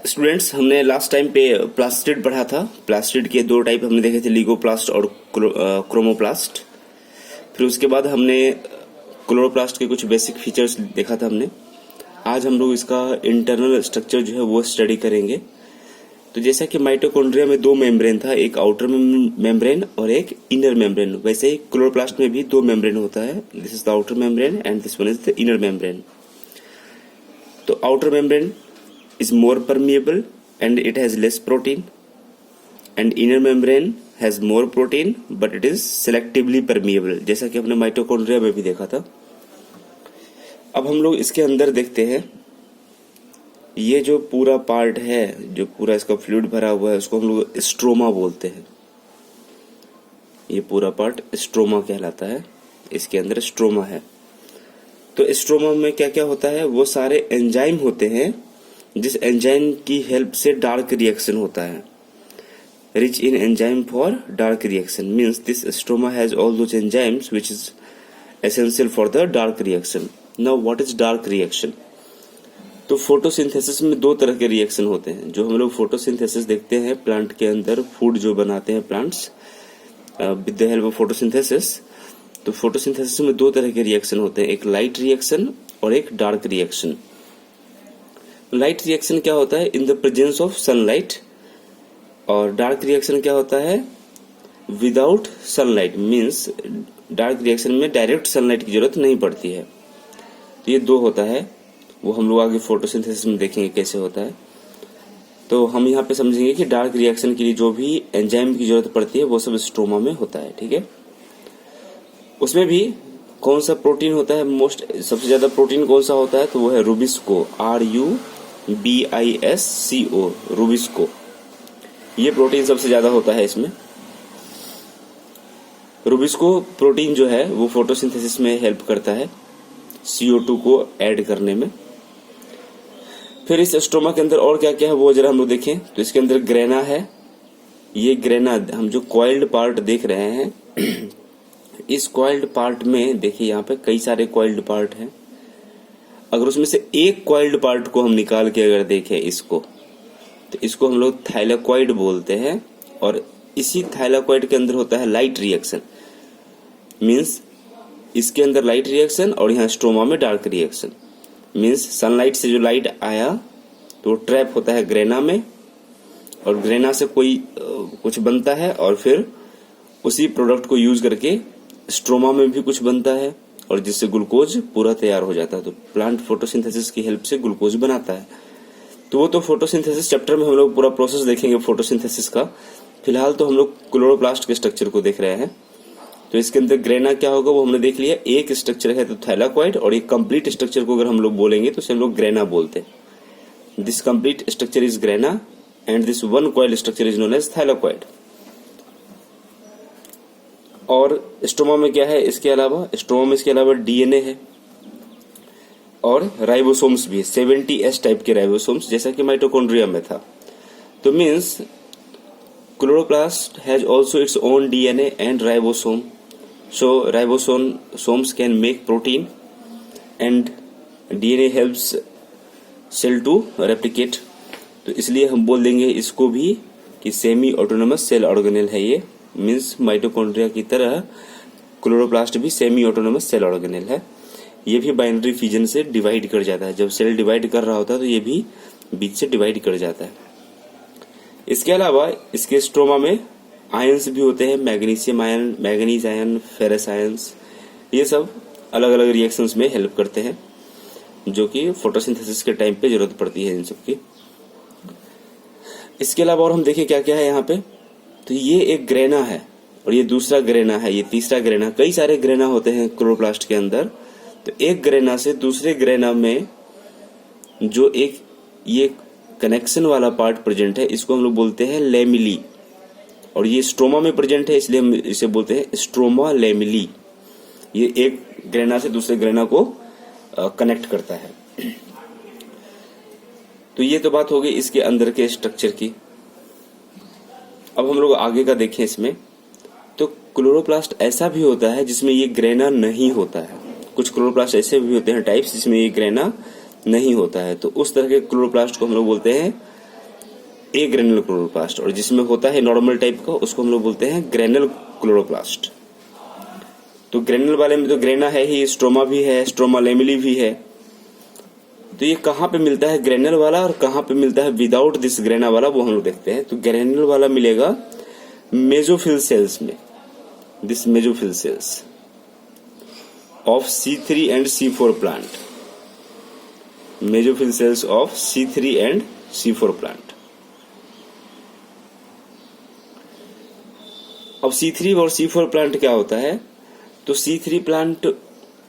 Students, हमने last time पे plastid पढ़ा था। प्लास्टिड के दो टाइप हमने देखे थे, लिगोप्लास्ट और क्रोमोप्लास्ट। फिर उसके बाद हमने क्लोरोप्लास्ट के कुछ बेसिक फीचर्स देखा था हमने। आज हम लोग इसका इंटरनल स्ट्रक्चर जो है वो स्टडी करेंगे। तो जैसा कि माइटोकॉन्ड्रिया में दो मेम्ब्रेन था, एक आउटर मेम्ब्रेन और एक इनर मेम्ब्रेन, वैसे ही क्लोरोप्लास्ट में भी दो मेम्ब्रेन होता है। This is the outer membrane and this one is the inner membrane. तो outer membrane is more permeable and it has less protein, and inner membrane has more protein but it is selectively permeable, जैसा कि हमने mitochondria में भी देखा था। अब हम लोग इसके अंदर देखते हैं। ये जो पूरा पार्ट है, जो पूरा इसका फ्लूइड भरा हुआ है, उसको हम लोग स्ट्रोमा बोलते हैं। ये पूरा पार्ट स्ट्रोमा कहलाता है। इसके अंदर स्ट्रोमा है। तो स्ट्रोमा में क्या क्या होता है, वो सारे एंजाइम होते हैं जिस एंजाइम की हेल्प से डार्क रिएक्शन होता है। Rich in enzyme for dark reaction means this stroma has all those enzymes which is essential for the dark reaction. Now what is dark reaction? तो फोटोसिंथेसिस में दो तरह के रिएक्शन होते हैं। जो हम लोग फोटोसिंथेसिस देखते हैं प्लांट के अंदर, फूड जो बनाते हैं plants with the help of photosynthesis. तो फोटोसिंथेसिस में दो तरह के रिएक्शन होते हैं, एक लाइट रिएक्शन और एक डार्क रिएक्शन। लाइट रिएक्शन क्या होता है? In the presence of sunlight. और डार्क रिएक्शन क्या होता है? Without sunlight means dark reaction में डायरेक्ट सनलाइट की जरूरत नहीं पड़ती है। तो ये दो होता है, वो हम लोग आगे फोटोसिंथेसिस में देखेंगे कैसे होता है। तो हम यहाँ पे समझेंगे कि डार्क रिएक्शन के लिए जो भी एंजाइम की जरूरत पड़ती है वो सब स्ट्रोमा में होता है। ठीक है, उसमें भी कौन सा प्रोटीन होता है? सबसे ज्यादा प्रोटीन कौन सा होता है? तो वो है रूबिस्को, RUBISCO, रूबिस्को। ये प्रोटीन सबसे ज्यादा होता है इसमें। रूबिस्को प्रोटीन जो है वो फोटोसिंथेसिस में हेल्प करता है CO2 को ऐड करने में। फिर इस स्ट्रोमा के अंदर और क्या क्या है वो जरा हम लोग देखें। तो इसके अंदर ग्रेना है। ये ग्रेना, हम जो कॉइल्ड पार्ट देख रहे हैं इस कॉइल्ड पार्ट में देखिए यहाँ पे कई सारे कॉइल्ड पार्ट हैं। अगर उसमें से एक कॉइल्ड पार्ट को हम निकाल के अगर देखें इसको, तो इसको हम लोग थाइलाकॉइड बोलते हैं। और इसी थाइलाकॉइड के अंदर होता है लाइट रिएक्शन, मींस इसके अंदर लाइट रिएक्शन और यहाँ स्ट्रोमा में डार्क रिएक्शन। मींस सनलाइट से जो लाइट आया तो ट्रैप होता है ग्रेना में, और ग्रेना से कोई कुछ बनता है और फिर उसी प्रोडक्ट को यूज करके स्ट्रोमा में भी कुछ बनता है और जिससे ग्लूकोज पूरा तैयार हो जाता है। तो प्लांट फोटोसिंथेसिस की हेल्प से ग्लूकोज बनाता है। तो वो तो फोटोसिंथेसिस चैप्टर में हम लोग पूरा प्रोसेस देखेंगे फोटोसिंथेसिस का। फिलहाल तो हम लोग क्लोरोप्लास्ट के स्ट्रक्चर को देख रहे हैं। तो इसके अंदर ग्रेना क्या होगा वो हमने देख लिया। एक स्ट्रक्चर है तो थाइलाकॉइड, और एक कंप्लीट स्ट्रक्चर को अगर हम लोग बोलेंगे तो उसे हम लोग ग्रेना बोलते हैं। This complete structure is grana and this one coil structure is known as thylakoid. और स्ट्रोमा में क्या है इसके अलावा? स्ट्रोमा में इसके अलावा DNA है और राइबोसोम्स भी है, 70S टाइप के राइबोसोम्स, जैसा कि माइटोकॉन्ड्रिया में था। तो means chloroplast has also its own DNA and ribosome. So ribosomes can make protein and DNA helps cell to replicate. तो इसलिए हम बोल देंगे इसको भी कि सेमी ऑटोनोमस सेल ऑर्गेनेल है ये। मीन्स माइटोकॉन्ड्रिया की तरह क्लोरोप्लास्ट भी सेमी ऑटोनोमस सेल ऑर्गेनेल है। ये भी बाइनरी फिजन से डिवाइड कर जाता है। जब सेल डिवाइड कर रहा होता है तो ये भी बीच से डिवाइड कर जाता है। इसके अलावा इसके स्ट्रोमा में आयंस भी होते हैं, magnesium ion, manganese ion, ferrous ions. ये सब अलग अलग रिएक्शंस में हेल्प करते हैं जो कि फोटोसिंथेसिस के टाइम पे जरूरत पड़ती है इन सब की। इसके अलावा और हम देखें क्या क्या है यहाँ पे। तो ये एक ग्रेना है और ये दूसरा ग्रेना है, ये तीसरा ग्रेना। कई सारे ग्रेना होते हैं क्लोरोप्लास्ट के अंदर। तो एक ग्रेना से दूसरे ग्रेना में जो एक ये कनेक्शन वाला पार्ट प्रेजेंट है इसको हम लोग बोलते हैं लेमिली। और ये स्ट्रोमा में प्रेजेंट है इसलिए हम इसे बोलते हैं स्ट्रोमा लेमिली। ये एक ग्रेना से दूसरे ग्रेना को कनेक्ट करता है। तो ये तो बात हो गई इसके अंदर के स्ट्रक्चर की। अब हम लोग आगे का देखें इसमें। तो क्लोरोप्लास्ट ऐसा भी होता है जिसमें ये ग्रेना नहीं होता है। कुछ क्लोरोप्लास्ट ऐसे भी होते हैं टाइप्स जिसमें ये ग्रेना नहीं होता है। तो उस तरह के क्लोरोप्लास्ट को हम लोग बोलते हैं ए ग्रेनुलर क्लोरोप्लास्ट, और जिसमें होता है नॉर्मल टाइप का उसको हम लोग बोलते हैं ग्रेनुलर क्लोरोप्लास्ट। तो ग्रेनुलर वाले में तो ग्रेना है ही, स्ट्रोमा भी है, स्ट्रोमा लेमिली भी है। तो ये कहाँ पे मिलता है ग्रेनुलर वाला और कहाँ पे मिलता है विदाउट दिस ग्रेना वाला, वो हम लोग देखते हैं। तो ग्रेनुलर वाला मिलेगा मेसोफिल सेल्स में, this mesophyll cells of C3 and C4 plant, mesophyll cells of C3 and C4 plant. अब C3 और C4 प्लांट क्या होता है? तो C3 प्लांट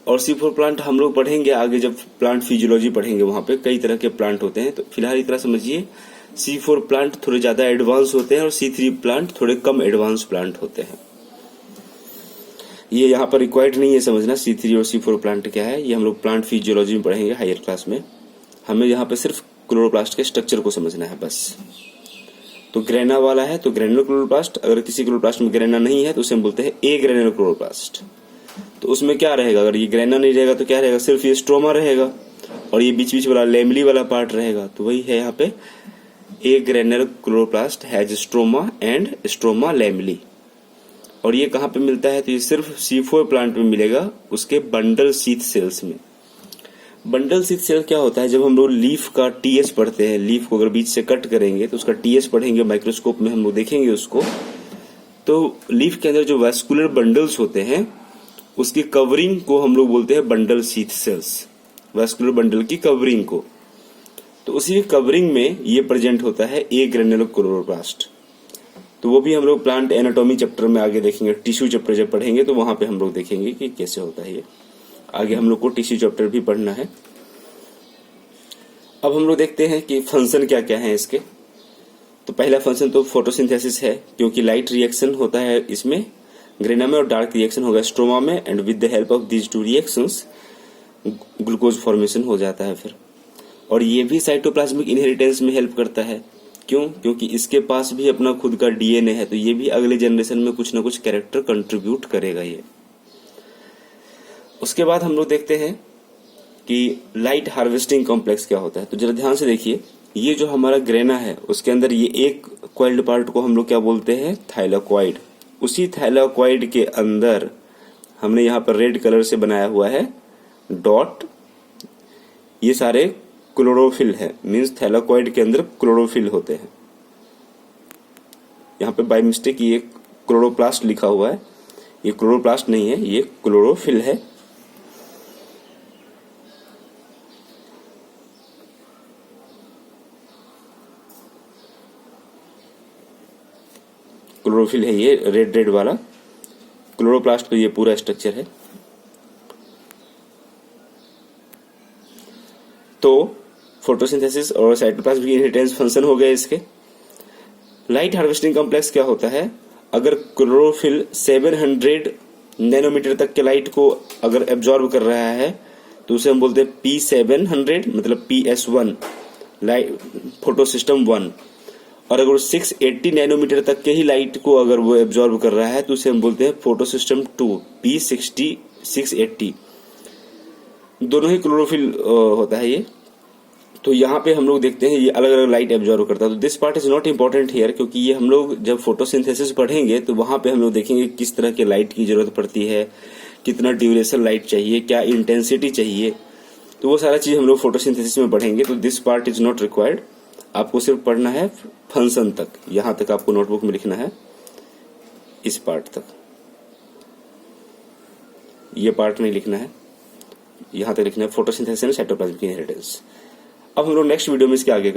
और C4 प्लांट हम लोग पढ़ेंगे आगे, जब प्लांट फिजियोलॉजी पढ़ेंगे वहां पे कई तरह के प्लांट होते हैं। तो फिलहाल इतना समझिए, C4 प्लांट थोड़े ज्यादा एडवांस होते हैं और C3 प्लांट थोड़े कम एडवांस प्लांट होते हैं। ये यहाँ पर रिक्वायर्ड नहीं है समझना C3 और C4 प्लांट क्या है, ये हम लोग प्लांट फिजियोलॉजी में पढ़ेंगे हायर क्लास में। हमें यहाँ पे सिर्फ क्लोरोप्लास्ट के स्ट्रक्चर को समझना है बस। तो ग्रेना वाला है तो ग्रेनुलर क्लोरोप्लास्ट, अगर किसी क्लोरोप्लास्ट में ग्रेना नहीं है तो उसे हम बोलते हैं ए ग्रेनुलर क्लोरोप्लास्ट। तो उसमें क्या रहेगा, अगर ये ग्रेना नहीं रहेगा तो क्या रहेगा, सिर्फ ये स्ट्रोमा रहेगा और ये बीच बीच वाला लेमली वाला पार्ट रहेगा। तो वही है यहाँ पे, a granular chloroplast has stroma and stroma lamellae. और ये कहाँ पे मिलता है? तो ये सिर्फ C4 प्लांट में मिलेगा, उसके बंडल शीथ सेल्स में। बंडल शीथ सेल क्या होता है? जब हम लोग लीफ का TH पढ़ते हैं, लीफ को अगर बीच से कट करेंगे तो उसका TH पढ़ेंगे, माइक्रोस्कोप में हम लोग देखेंगे उसको। तो लीफ के अंदर जो वैस्कुलर बंडल्स होते हैं उसकी कवरिंग को हम लोग बोलते हैं bundle sheath sales, vascular bundle की कवरिंग को। तो उसी कवरिंग में ये प्रेजेंट होता है ए ग्रेनुलर क्लोरोप्लास्ट। तो वो भी हम लोग प्लांट एनाटॉमी चैप्टर में आगे देखेंगे, टिश्यू चैप्टर जब पढ़ेंगे तो वहां पे हम लोग देखेंगे कि कैसे होता है ये। आगे हम लोग को टिश्यू चैप्टर भी पढ़ना है। अब हम लोग देखते हैं कि फंक्शन क्या क्या है इसके। तो पहला फंक्शन तो फोटोसिंथेसिस है, क्योंकि लाइट रिएक्शन होता है इसमें ग्रेना में और डार्क रिएक्शन होगा स्ट्रोमा में, and with the help of these two reactions glucose formation हो जाता है फिर। और ये भी साइटोप्लाज्मिक इनहेरिटेंस में हेल्प करता है। क्यों? क्योंकि इसके पास भी अपना खुद का DNA है, तो ये भी अगले जनरेशन में कुछ ना कुछ कैरेक्टर कंट्रीब्यूट करेगा ये। उसके बाद हम लोग देखते हैं कि लाइट हार्वेस्टिंग कॉम्प्लेक्स क्या होता है। तो जरा ध्यान से देखिए, ये जो हमारा ग्रेना है उसके अंदर ये एक कॉइल्ड पार्ट को हम लोग क्या बोलते हैं? थाइलाकॉइड। उसी थाइलाकॉइड के अंदर हमने यहाँ पर रेड कलर से बनाया हुआ है डॉट, ये सारे क्लोरोफिल है, मींस थैलाकॉइड के अंदर क्लोरोफिल होते हैं। यहाँ पे बाय मिस्टेक ये क्लोरोप्लास्ट लिखा हुआ है, ये क्लोरोप्लास्ट नहीं है, ये क्लोरोफिल है। क्लोरोफिल है ये रेड रेड वाला, क्लोरोप्लास्ट का ये पूरा स्ट्रक्चर है। तो फोटोसिंथेसिस और साइटोप्लाज्मिक इनहेरिटेंस फंक्शन हो गए इसके। लाइट हार्वेस्टिंग कॉम्प्लेक्स क्या होता है? अगर क्लोरोफिल 700 नैनोमीटर तक के लाइट को अगर एब्जॉर्ब कर रहा है तो उसे हम बोलते हैं P700, मतलब PS1 लाइट फोटो सिस्टम 1। और अगर 680 नैनोमीटर तक के ही लाइट को अगर वो एब्जॉर्ब कर रहा है तो उसे हम बोलते हैं फोटो सिस्टम 2 P680। दोनों ही क्लोरोफिल होता है ये। तो यहाँ पे हम लोग देखते हैं ये अलग अलग लाइट एब्जॉर्व करता है। तो this part is not important here, क्योंकि ये हम लोग जब फोटोसिंथेसिस पढ़ेंगे तो वहां पे हम लोग देखेंगे किस तरह के लाइट की जरूरत पड़ती है, कितना ड्यूरेशन लाइट चाहिए, क्या इंटेंसिटी चाहिए। तो वो सारा चीज हम लोग फोटोसिंथेसिस में पढ़ेंगे। तो this part is not required, आपको सिर्फ पढ़ना है फंक्शन तक। यहां तक आपको नोटबुक में लिखना है, इस पार्ट तक, ये पार्ट नहीं लिखना है, यहां तक लिखना है फोटोसिंथेसिस एंड साइटोप्लाज्मिक इनहेरिटेंस। अब हम लोग नेक्स्ट वीडियो में इसके आगे